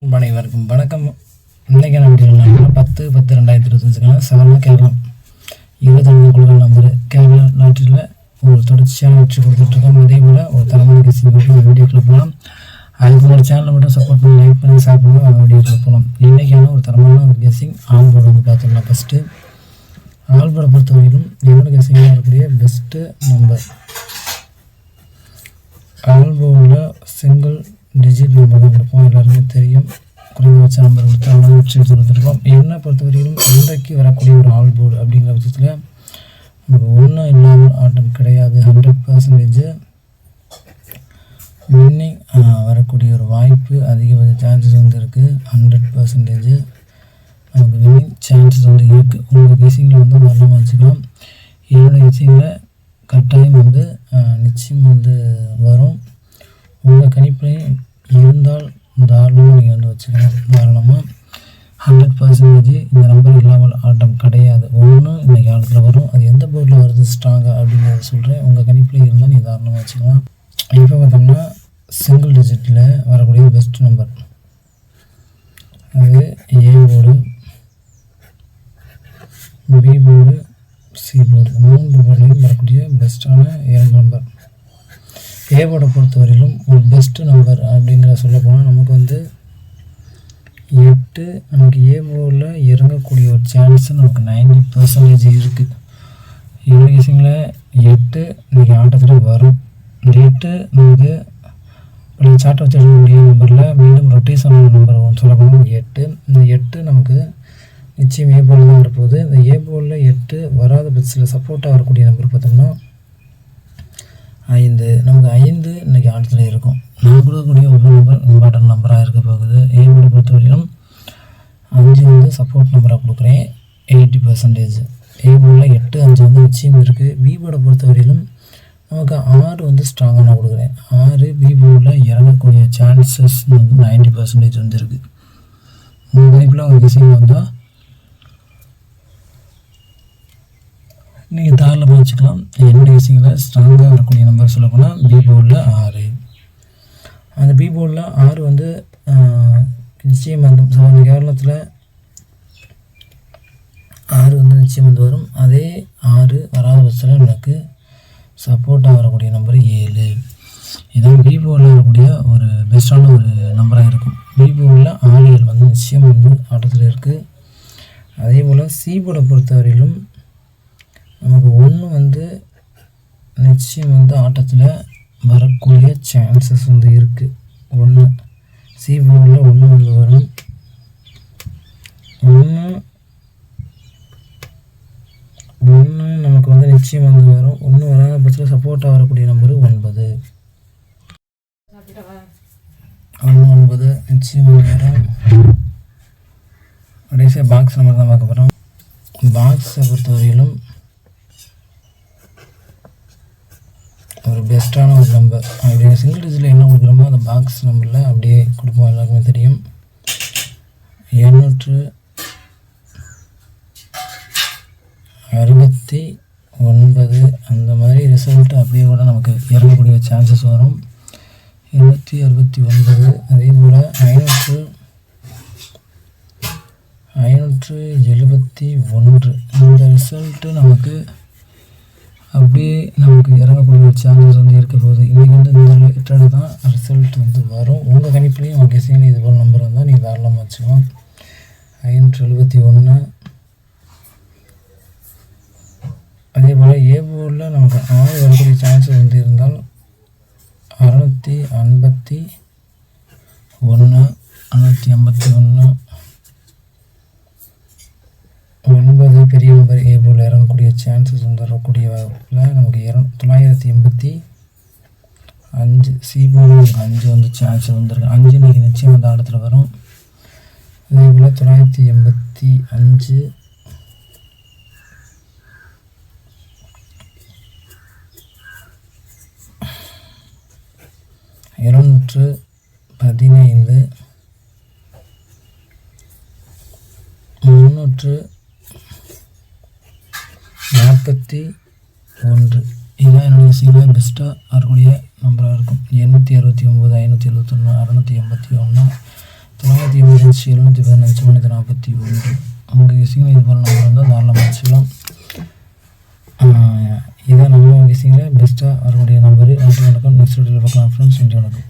அனைவருக்கும் வணக்கம். இன்றைக்கான வீடியோவில் 10/10/2025 சாதாரண கேரளம் 25 குழுக்கள் நம்பர் கேரளா நாட்டில் ஒரு தொடர்ச்சியான வச்சு கொடுத்துட்ருக்கோம். அதே போல் ஒரு தரமான கெஸ்டிங் வீடியோக்குள்ள போகலாம். அதுக்கு ஒரு சேனலை மட்டும் சப்போர்ட் பண்ணி லைக் பண்ணி சாப்பிடணும். அந்த வீடியோக்குள்ள போகலாம். இன்றைக்கான ஒரு தரமான ஒரு கெஸ்டிங் ஆல்போர்டு வந்து பார்த்தோம்னா ஃபஸ்ட்டு ஆல்போர்டை பொறுத்தவரையிலும் என்னோட கெஸ்டிங்காக இருக்கக்கூடிய பெஸ்ட்டு நம்பர் ஆல்போர்டில் சிங்கிள் டிஜிட் நம்பர் தான் கொடுப்போம். எல்லாருமே தெரியும். குறைந்தபட்ச நம்பர் கொடுத்து அவ்வளோ வச்சு கொடுத்துருக்கோம். என்னை பொறுத்தவரையிலும் இன்றைக்கு வரக்கூடிய ஒரு ஆல்போர்டு அப்படிங்கிற பட்சத்தில் நமக்கு ஒன்றும் இல்லாமல் ஆட்டம் கிடையாது. 100% வின்னிங் வரக்கூடிய ஒரு வாய்ப்பு அதிகபட்ச சான்சஸ் வந்து இருக்குது. 100% நமக்கு வின்னிங் சான்சஸ் வந்து இருக்குது. உங்கள் கேசிங்கில் வந்து வரலாமா வச்சுக்கலாம். என்னோடய கேசிங்கில் கட்டாயம் வந்து நிச்சயம் வந்து வரும். உங்கள் கணிப்பிலையும் இருந்தால் தாராளமாக நீங்கள் வந்து வச்சுக்கலாம். தாராளமாக 100% இந்த நம்பர் இல்லாமல் ஆட்டம் கிடையாது. ஒன்று இந்த காலத்தில் வரும். அது எந்த போர்டில் வருது ஸ்ட்ராங்காக அப்படிங்கிறத சொல்கிறேன். உங்கள் கணிப்பில் இருந்தால் நீங்கள் தாராளமாக வச்சுக்கலாம். இப்போ பார்த்தோம்னா சிங்கிள் டிஜிட்டில் வரக்கூடிய பெஸ்ட் நம்பர் அது A board, B board, C board, 3 போர்டுலையும் வரக்கூடிய பெஸ்ட்டான 2 நம்பர். ஏ போர்டை பொறுத்தவரையிலும் ஒரு பெஸ்ட்டு நம்பர் அப்படிங்கிற சொல்ல போனால் நமக்கு வந்து 8 நமக்கு ஏ போர்டில் இறங்கக்கூடிய ஒரு சான்ஸு நமக்கு 90% இருக்குது. என்னோட கேசிங்கில் 8 இன்றைக்கி ஆட்டத்தில் வரும். இந்த 8 நமக்கு இப்போ சாட்டை வச்சு எடுக்கக்கூடிய நம்பரில் மீண்டும் ரொட்டேஷன் நம்பர் சொல்ல போனால் 8. இந்த 8 நமக்கு நிச்சயம் ஏ போர்டில் தான் வரப்போகுது. இந்த ஏ போர்டில் 8 வராத பட்சத்தில் சப்போர்ட்டாக வரக்கூடிய நம்பர் பார்த்தோம்னா 5. நமக்கு 5 இன்றைக்கி ஆட்டத்தில் இருக்கும். நான் கொடுக்கக்கூடிய ஒரு நம்பர் இம்பார்ட்டன்ட் நம்பராக இருக்க போகுது. ஏ போர்டை பொறுத்தவரையிலும் 5 வந்து சப்போர்ட் நம்பராக கொடுக்குறேன் 80%. ஏ போர்டில் 8 5 வந்து நிச்சயம் இருக்குது. பி போர்டை பொறுத்தவரையிலும் நமக்கு 6 வந்து ஸ்ட்ராங்காக நான் கொடுக்குறேன். 6 பி போர்டில் இறங்கக்கூடிய சான்சஸ் வந்து 90% வந்து இருக்குது. உங்கள் கணிப்பில் உங்கள் கெஸிங் வந்தால் நீங்கள் தாராளமாக வச்சுக்கலாம். என்னுடைய கெஸிங்கில் ஸ்ட்ராங்காக வரக்கூடிய நம்பர் சொல்ல போனால் பி போர்டில் 6. அந்த பி போர்டில் 6 வந்து நிச்சயம் வந்து சாதாரண கேரளத்தில் 6 வந்து நிச்சயம் வந்து வரும். அதே 6 வராத பட்சத்தில் எனக்கு சப்போர்ட்டாக வரக்கூடிய நம்பர் 7. இதான் பி போர்டில் வரக்கூடிய ஒரு பெஸ்ட்டான ஒரு நம்பராக இருக்கும். பி போர்டில் 6 7 வந்து நிச்சயம் வந்து ஆட்டத்தில் இருக்குது. அதே போல் சி போர்டை பொறுத்தவரையிலும் நமக்கு 1 வந்து நிச்சயம் வந்து ஆட்டத்தில் வரக்கூடிய சான்சஸ் வந்து இருக்குது. 1 சி போர்டில் 1 வந்து வரும். 1 நமக்கு வந்து நிச்சயம் வந்து வரும். 1 வராத பட்சத்தில் சப்போர்ட்டாக வரக்கூடிய நம்பரு 9. 9 நிச்சயம் வரும். கடைசியாக பாக்ஸ் நம்பர் தான் பார்க்க போகிறோம். பாக்ஸை பொறுத்தவரையிலும் ஒரு பெஸ்ட்டான ஒரு நம்பர். அப்படியே சிங்கிள் டிஜிட்டில் என்ன கொடுக்குறோமோ அந்த பாக்ஸ் நம்பரில் அப்படியே கொடுப்போம். எல்லாருக்குமே தெரியும். 769 அந்த மாதிரி ரிசல்ட்டு அப்படியே கூட நமக்கு இறங்கக்கூடிய சான்சஸ் வரும். 769 அதே போல் 571 இந்த ரிசல்ட்டு நமக்கு அப்படியே நமக்கு இறங்கக்கூடிய சான்சஸ் வந்து இருக்க போகுது. இன்றைக்கி வந்து இந்த ரிலேட்டடு தான் ரிசல்ட் வந்து வரும். உங்கள் கணிப்புலேயும் உங்கள் கெஸிங்கில் இது போல் நம்பர் வந்தால் நீங்கள் தாராளமாக வச்சுக்கலாம். 571 அதே போல் ஏ போர்டில் நமக்கு 6 வரக்கூடிய சான்சஸ் வந்து இருந்தால் 651 9 பெரிய நம்பர் ஏ போல் இறங்கக்கூடிய சான்சஸ் வந்து வரக்கூடிய வாய்ப்பில் நமக்கு 985 சி போல் நமக்கு 5 வந்து சான்சஸ் வந்துருக்கு. 5 இன்றைக்கி நிச்சயம் அந்த ஆட்டத்தில் வரும். அதே போல் 985 215 341 இதுதான் என்னுடைய சீக்கிரம் பெஸ்ட்டாக வரக்கூடிய நம்பராக இருக்கும். 869 571 681 925 715 341. உங்கள் கெஸிங்கில் இது போல் நம்பர் வந்தால் தாராளமாக வச்சுக்கலாம். இதான் நம்ம கெஸிங்கில் பெஸ்ட்டாக வரக்கூடிய நம்பரு. நன்றி வணக்கம். நெக்ஸ்ட் வீடியோவில் பார்க்கலாம் ஃப்ரெண்ட்ஸ். நன்றி வணக்கம்.